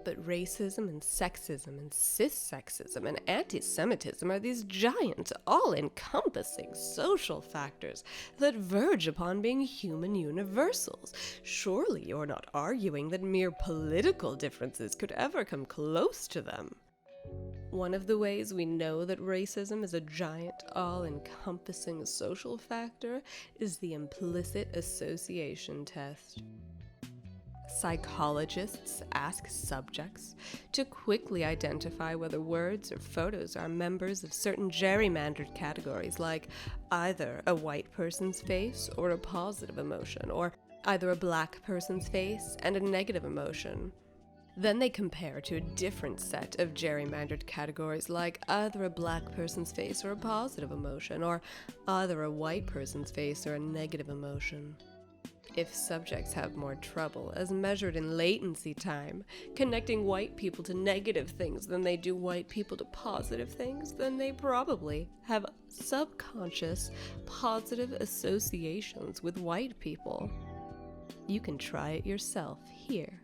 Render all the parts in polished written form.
But racism and sexism and cis-sexism and anti-Semitism are these giant, all-encompassing social factors that verge upon being human universals. Surely you're not arguing that mere political differences could ever come close to them. One of the ways we know that racism is a giant, all-encompassing social factor is the implicit association test. Psychologists ask subjects to quickly identify whether words or photos are members of certain gerrymandered categories, like either a white person's face or a positive emotion, or either a black person's face and a negative emotion. Then they compare to a different set of gerrymandered categories, like either a black person's face or a positive emotion, or either a white person's face or a negative emotion. If subjects have more trouble, as measured in latency time, connecting white people to negative things than they do white people to positive things, then they probably have subconscious positive associations with white people. You can try it yourself here.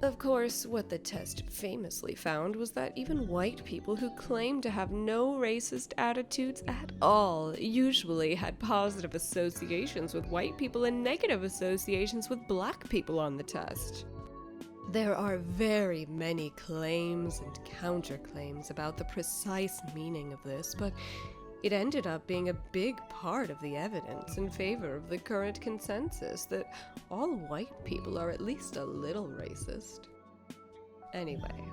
Of course, what the test famously found was that even white people who claimed to have no racist attitudes at all usually had positive associations with white people and negative associations with black people on the test. There are very many claims and counterclaims about the precise meaning of this, but it ended up being a big part of the evidence in favor of the current consensus that all white people are at least a little racist. Anyway,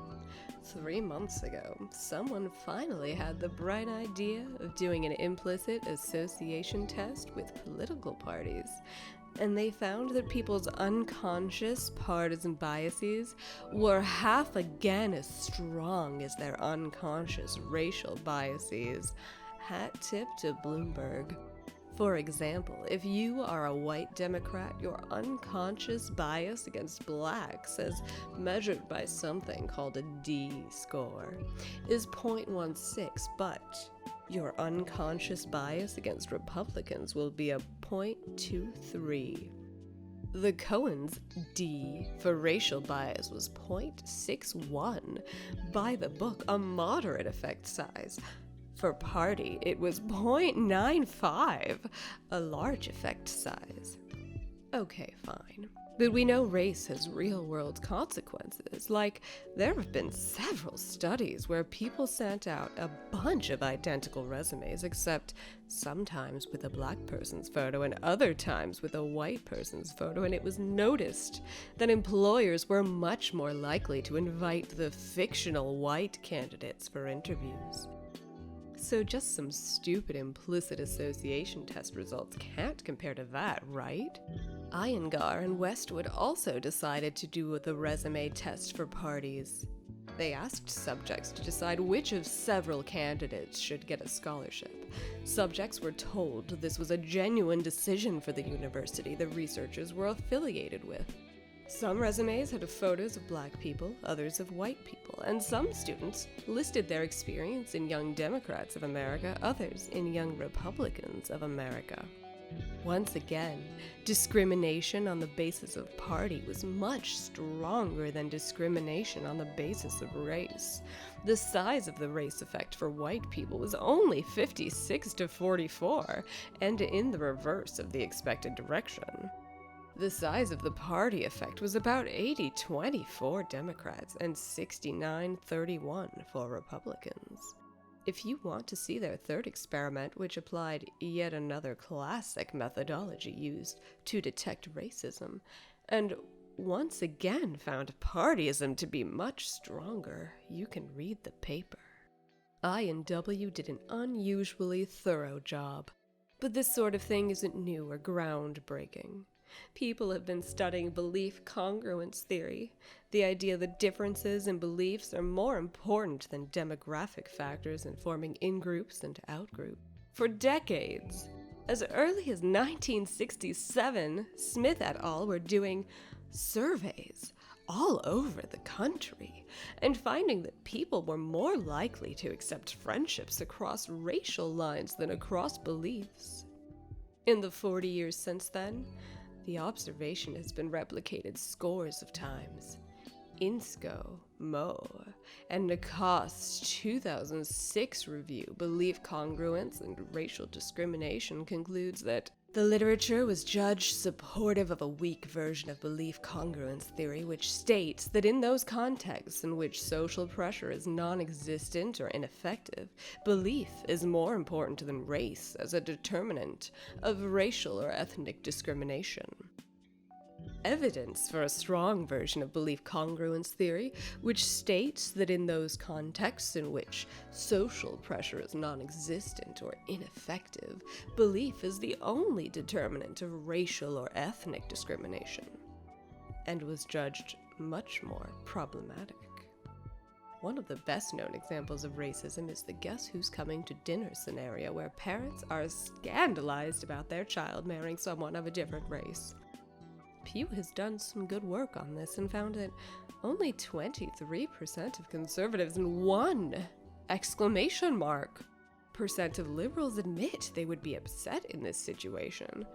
3 months ago, someone finally had the bright idea of doing an implicit association test with political parties, and they found that people's unconscious partisan biases were half again as strong as their unconscious racial biases. Hat tip to Bloomberg. For example, if you are a white Democrat, your unconscious bias against blacks, as measured by something called a D score, is 0.16, but your unconscious bias against Republicans will be a 0.23. The Cohen's D for racial bias was 0.61, by the book, a moderate effect size. For party, it was 0.95, a large effect size. Okay, fine. But we know race has real-world consequences. Like, there have been several studies where people sent out a bunch of identical resumes, except sometimes with a black person's photo and other times with a white person's photo, and it was noticed that employers were much more likely to invite the fictional white candidates for interviews. So just some stupid implicit association test results can't compare to that, right? Iyengar and Westwood also decided to do the resume test for parties. They asked subjects to decide which of several candidates should get a scholarship. Subjects were told this was a genuine decision for the university the researchers were affiliated with. Some resumes had photos of black people, others of white people, and some students listed their experience in Young Democrats of America, others in Young Republicans of America. Once again, discrimination on the basis of party was much stronger than discrimination on the basis of race. The size of the race effect for white people was only 56 to 44, and in the reverse of the expected direction. The size of the party effect was about 80-20 for Democrats and 69-31 for Republicans. If you want to see their third experiment, which applied yet another classic methodology used to detect racism, and once again found partyism to be much stronger, you can read the paper. I&W did an unusually thorough job, but this sort of thing isn't new or groundbreaking. People have been studying belief congruence theory, the idea that differences in beliefs are more important than demographic factors in forming in-groups and out-groups, for decades. As early as 1967, Smith et al. Were doing surveys all over the country and finding that people were more likely to accept friendships across racial lines than across beliefs. In the 40 years since then, the observation has been replicated scores of times. Insco, Mo, and Nakast's 2006 review, Belief Congruence and Racial Discrimination, concludes that the literature was judged supportive of a weak version of belief congruence theory, which states that in those contexts in which social pressure is non-existent or ineffective, belief is more important than race as a determinant of racial or ethnic discrimination. Evidence for a strong version of belief congruence theory, which states that in those contexts in which social pressure is non-existent or ineffective, belief is the only determinant of racial or ethnic discrimination, and was judged much more problematic. One of the best-known examples of racism is the Guess Who's Coming to Dinner scenario, where parents are scandalized about their child marrying someone of a different race. Pew has done some good work on this and found that only 23% of conservatives and 1% of liberals admit they would be upset in this situation.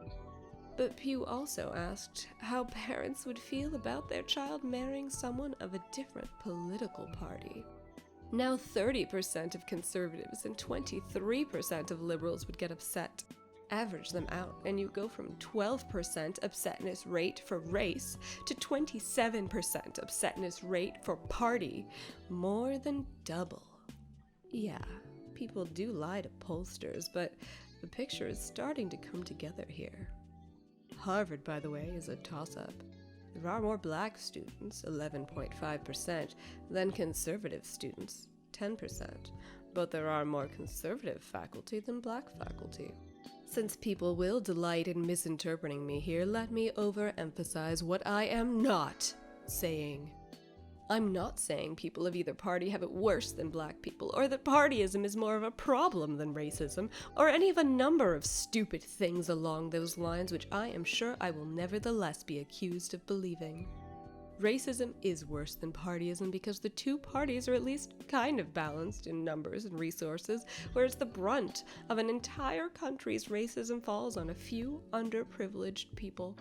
But Pew also asked how parents would feel about their child marrying someone of a different political party. Now 30% of conservatives and 23% of liberals would get upset. Average them out, and you go from 12% upsetness rate for race to 27% upsetness rate for party. More than double. Yeah, people do lie to pollsters, but the picture is starting to come together here. Harvard, by the way, is a toss-up. There are more black students, 11.5%, than conservative students, 10%. But there are more conservative faculty than black faculty. Since people will delight in misinterpreting me here, let me overemphasize what I am not saying. I'm not saying people of either party have it worse than black people, or that partyism is more of a problem than racism, or any of a number of stupid things along those lines which I am sure I will nevertheless be accused of believing. Racism is worse than partyism because the two parties are at least kind of balanced in numbers and resources, whereas the brunt of an entire country's racism falls on a few underprivileged people.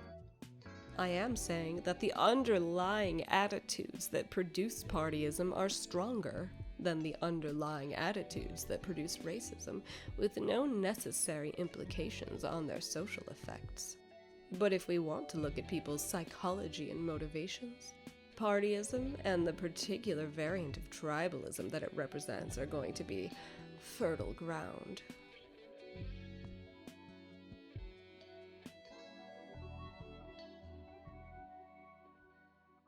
I am saying that the underlying attitudes that produce partyism are stronger than the underlying attitudes that produce racism, with no necessary implications on their social effects. But if we want to look at people's psychology and motivations, partyism and the particular variant of tribalism that it represents are going to be fertile ground